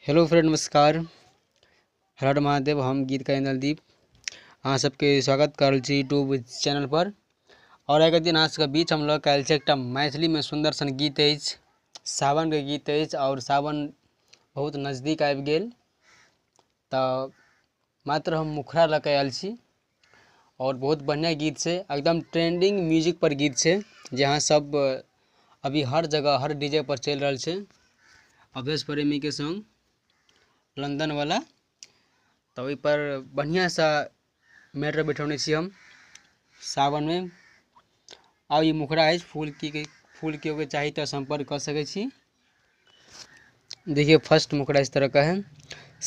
Hello friend, नमस्कार। हर हर महादेव। हम गीत का नलदीप अहाँ सबके स्वागत कर छी यूट्यूब चैनल पर। और एक दिन अहाँ सबके बीच हम लोग कल एक मैथिली में सुंदर सन गीत अछि, सावन के गीत अछि। और सावन बहुत नज़दीक आबि गेल, तो मात्र हम मुखरा लऽ के आयल छी। और बहुत बढ़िया गीत छै, एकदम ट्रेंडिंग म्यूजिक पर गीत छै, जहाँ सब अभी हर जगह हर डीजे पर चल रहा छै। अभेश प्रेमी के सॉन्ग लंदन वाला, तो ओहि पर बढ़िया सा मैटर बैठौने छी हम सावन में। आउ ये मुखरा है, फूल के चाही तो संपर्क कर सके छी। देखिए फर्स्ट मुखरा इस तरह का है।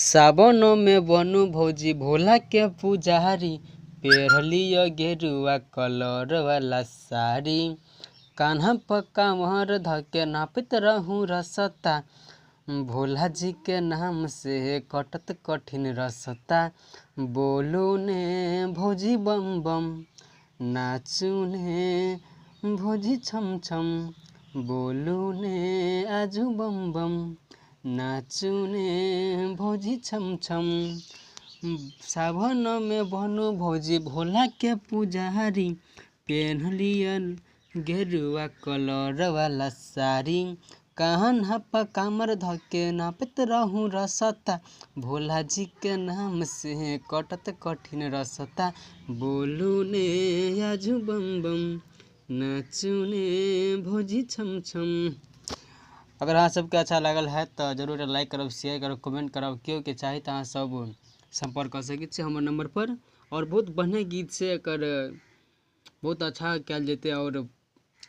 सावन में बनू भौजी भोला के पुजारी, पेरलिया गेरुआ कलर वाला साड़ी, कान्हा पक्का महर धके नापित रहूं रसता, भोला जी के नाम से कटत कठिन रसता, बोलो ने भौजी बम बम, नाचू ने भौजी छम छम, बोलो ने आजू बम बम, नाचू ने भौजी छम छम। सावन में बनो भौजी भोला के पुजारी, पेन्हलियन गेरुआ कलर वाला साड़ी, कान्हा पर कामर धके नापत रहूं रसता, भोला जी के नाम से कटत कठिन रसता, बोलू ने आजू बम बम, नाचू ने भौजी छम छम। अगर अहाँ सबके अच्छा लागल है तो जरूर लाइक करब, शेयर करब, कमेंट करब। केओ के चाही तो अहाँ सब संपर्क कर सकते हैं हमर नंबर पर। और बहुत बढ़िया गीत से एकर बहुत अच्छा कल जेते। और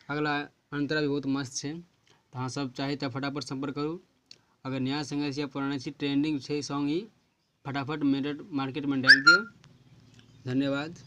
अगला अंतरा भी बहुत मस्त है, तो अहाँ सब चाही तो फटाफट संपर्क करूँ। अगर नया सिंगर से पुराना छी, ट्रेंडिंग है सॉन्ग ही फटाफट मेरे मार्केट में डाल दियो। धन्यवाद।